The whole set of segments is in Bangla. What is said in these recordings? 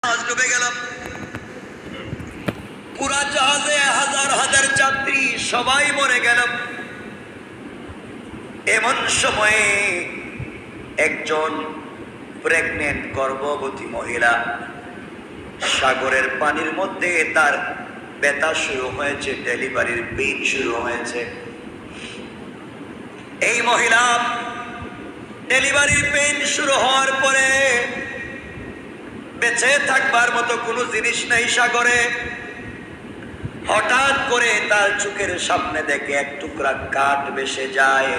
জাহাজ ডুবে গেল। পুরা জাহাজে হাজার হাজার যাত্রী সবাই মরে গেল। এমন সময়ে একজন প্রেগনেন্ট গর্ভবতী মহিলা সাগরের পানির মধ্যে তার ব্যথা শুরু হয়েছে, ডেলিভারির পেইন শুরু হয়েছে। এই মহিলা ডেলিভারির পেইন শুরু হওয়ার পরে বেঁচে থাকবার মতো কোনো জিনিস নেই সাগরে। হঠাৎ করে তার চোখের সামনে দেখে এক টুকরা কাঠ ভেসে যায়।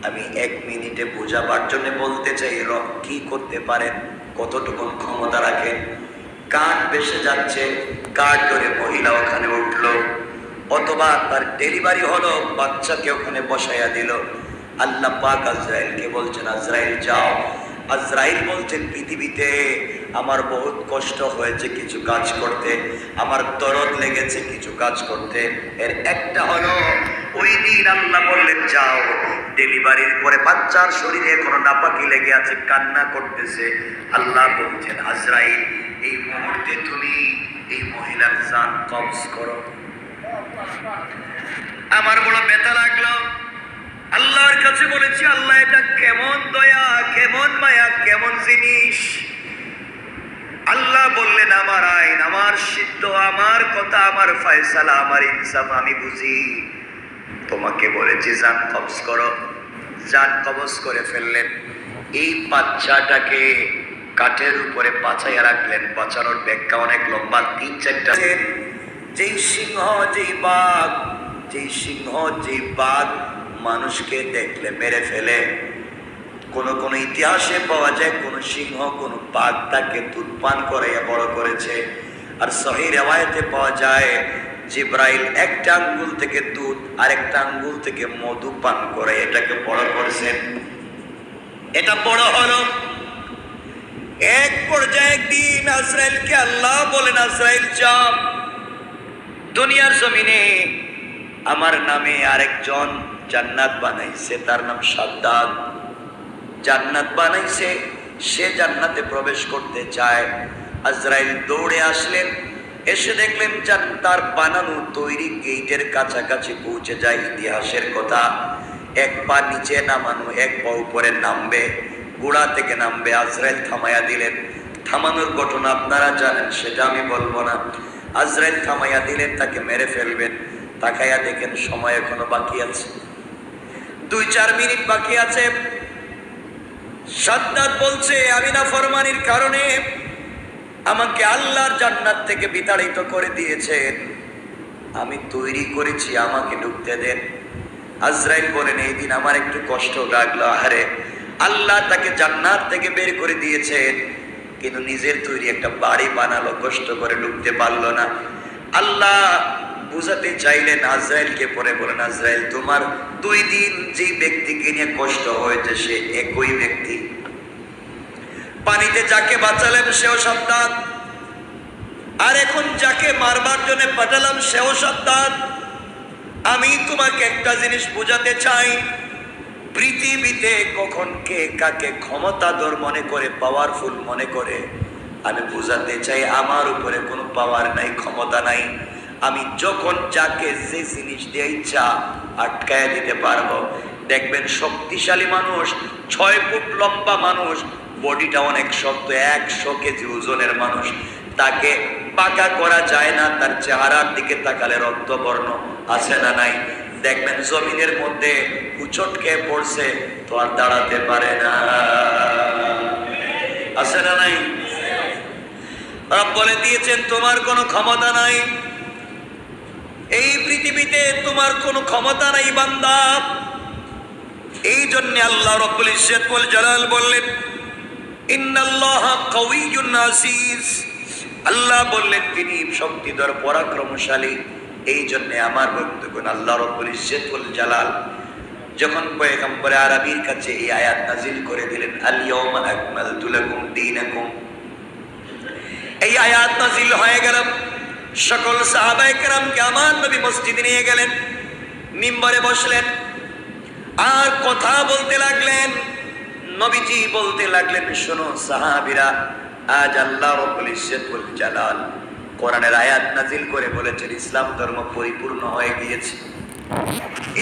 আমি 1 মিনিটে বোঝাবার জন্য বলতে চাই, রব কি করতে পারেন, কতটুকু ক্ষমতা রাখেন। কাঠ ভেসে যাচ্ছে, কাঠ ধরে মহিলা ওখানে উঠলো, অথবা তার ডেলিভারি হলো, বাচ্চাকে ওখানে বসাইয়া দিল। আল্লাহ পাক আজরাইলকে বলছেন, আজরাইল যাও। আজরাইল বলছেন, পৃথিবীতে আমার বহুত কষ্ট হয়েছে কিছু কাজ করতে, আমার দরদ লেগেছে কিছু কাজ করতে। এর একটা হলো, ওই দিন আল্লাহ বললেন যাও, ডেলিভারির পরে বাচ্চার শরীরে এখনো নাপাকি লেগে আছে, কান্না করতেছে। আল্লাহ বলছেন, আজরাইল এই মুহূর্তে তুমি এই মহিলার জান কবজ করো। আমার বড় ব্যথা লাগলো। আল্লাহর কাছে বলেছি, আল্লাহ এটা কেমন দয়া, কেমন মায়া, কেমন জিনিস। আল্লাহ বললেন, আমার আইন, আমার সিদ্ধ, আমার কথা, আমার ফয়সালা, আমার ইনসাফ আমি বুঝি। তোমাকে বলেছি জান কবজ করো। জান কবজ করে ফেললেন। এই বাচ্চাটাকে কাঠের উপরে পাছাইয়া রাখলেন। বাঁচানোর ব্যাখ্যা অনেক লম্বা, 3-4টা। যেই সিংহ, যেই বাঘ, যেই সিংহ, যেই বাঘ মানুষকে দেখলে মেরে ফেলে, কোন কোন ইতিহাসে পাওয়া যায় কোন সিংহ, কোন বাঘ তাকে দুধ পান করাইয়া বড় করেছে। আর সহিহ রিওয়ায়াতে পাওয়া যায় জিবরাইল একটা আঙ্গুল থেকে দুধ আর একটা আঙ্গুল থেকে মধু পান করে এটাকে বড় করেছেন। এটা বড় হলো। এক পর্যায়ে একদিন আজরাইলকে আল্লাহ বলেন, আজরাইল যাও, দুনিয়ার জমিনে আমার নামে আরেকজন জান্নাত বানাইছে, তার নাম সাদ্দাদ। জান্নাত বানাইছে, সে জান্নাতে প্রবেশ করতে চায়। আজরাইল দৌড়ে আসলেন, এসে দেখলেন তার বানানো তৈরি গেটের কাছাকাছি পৌঁছে যায়। ইতিহাসের কথা, এক পা নিচে নামানো, এক পা উপরে নামবে, গোড়া থেকে নামবে। আজরাইল থামাইয়া দিলেন। থামানোর ঘটনা আপনারা জানেন, সেটা আমি বলবো না। আজরাইল থামাইয়া দিলেন, তাকে মেরে ফেলবেন। তাকাইয়া দেখেন সময় এখনো বাকি আছে, 2-4 মিনিট বাকি আছে। সাদ্দাত বলছে, আমি নাফরমানির কারণে আমাকে আল্লাহর জান্নাত থেকে বিতাড়িত করে দিয়েছেন, আমি তৈরি করেছি, আমাকে ঢুকতে দেন। আজরাইল বলেন, এই দিন আমার একটু কষ্ট লাগলো। আরে আল্লাহ তাকে জান্নাত থেকে বের করে দিয়েছেন, কিন্তু নিজের তৈরি একটা বাড়ি বানালো, কষ্ট করে ঢুকতে পারলো না। আল্লাহ বুঝাতে চাইলেন আজরাইলকে, পরে বলেন, আজরাইল তোমার 2 দিন যে ব্যক্তিকে নিয়ে কষ্ট হয়েছে সে একই ব্যক্তি। পানিতে যাকে বাঁচালেন সেও সাদ্দাত, আর এখন যাকে মারবার জন্য পাঠালাম সেও সাদ্দাত। আমি তোমাকে একটা জিনিস বোঝাতে চাই, পৃথিবীতে কখন কে কাকে ক্ষমতাধর মনে করে, পাওয়ারফুল মনে করে, আমি বোঝাতে চাই আমার উপরে কোনো পাওয়ার নাই, ক্ষমতা নাই। আমি যখন যাকে যে জিনিস দিয়ে ইচ্ছা আটকায়া দিতে পারবো। দেখবেন শক্তিশালী মানুষ, 6 ফুট লম্বা মানুষ, বডিটা অনেক শক্ত, 100 কেজি ওজনের মানুষ, তাকে পাকা করা যায় না। তার চেহারার দিকে তাকালে রক্তবর্ণ আছে না নাই? দেখবেন জমিনের মধ্যে উচট খেয়ে পড়ছে, তো আর দাঁড়াতে পারে না, আছে না নাই? রব বলে দিয়েছেন, তোমার কোনো ক্ষমতা নাই, এই পৃথিবীতে তোমার কোনো ক্ষমতা নাই বান্দা। এই জন্য আল্লাহ রব্বুল ইজ্জত ওয়াল জালাল বললেন, ইন্নাল্লাহা কাওয়িয়্যুন আসীস। আল্লাহ বললেন তিনি শক্তিধর, পরাক্রমশালী। এই জন্য আমার বন্ধুগণ, আল্লাহ রব্বুল ইজ্জত ওয়াল জালাল যখন পয়গম্বর আরবীর কাছে এই আয়াত নাযিল করে দিলেন, আল ইয়াওমা আকমালতু লাকুম দীনাকুম, এই আয়াত নাযিল হয়ে গেল। সকল সাহাবায়ে কেরামকে আমার নবী মসজিদে নিয়ে গেলেন, মিম্বরে বসলেন, আর কথা বলতে লাগলেন। নবীজি বলতে লাগলেন, শোনো সাহাবীরা, আজ আল্লাহ রাব্বুল ইজ্জত ওয়াল জালাল কোরআনের আয়াত নাযিল করে বলেছেন ইসলাম ধর্ম পরিপূর্ণ হয়ে গিয়েছে।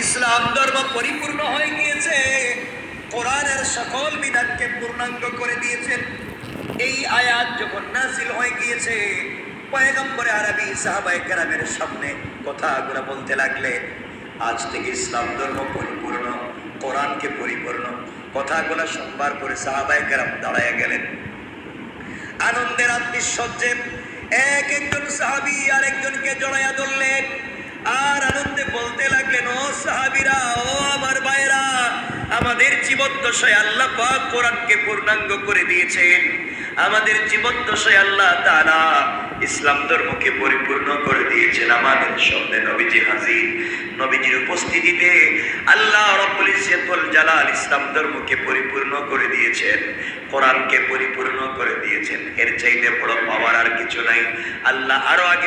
ইসলাম ধর্ম পরিপূর্ণ হয়ে গিয়েছে, কোরআনের সকল বিধানকে পূর্ণাঙ্গ করে দিয়েছেন। এই আয়াত যখন নাযিল হয়ে গিয়েছে, পয়গম্বর আরবী সাহাবায়ে কেরামের সামনে কথাগুলো বলতে লাগলেন, আজ থেকে ইসলাম ধর্ম পরিপূর্ণ, কোরআনকে পরিপূর্ণ। কথাগুলো শুনবার পরে সাহাবায়ে কেরাম দাঁড়ায় গেলেন আনন্দের আত্মীশ্বর্যে। এক একজন সাহাবী আরেকজনকে জড়াইয়া ধরলেন আর আনন্দে বলতে লাগলেন, ও সাহাবীরা, ও আমার ভাইরা, আমাদের জীবদ্দশায় আল্লাহ পাক কোরআনকে পূর্ণাঙ্গ করে দিয়েছেন। আমাদের জীবদ্দশায় আল্লাহ তাআলা ইসলাম ধর্মকে পরিপূর্ণ করে দিয়েছেন। আমাদের সামনে নবীজি হাজির, নবীজির উপস্থিতিতে আল্লাহ রাব্বুল ইজ্জত ওয়াল জালাল ইসলাম ধর্মকে পরিপূর্ণ করে দিয়েছেন, কোরআনকে পরিপূর্ণ করে দিয়েছেন। এর চাইতে বড় পাওয়ার আর কিছু নাই। আল্লাহ আরো আগে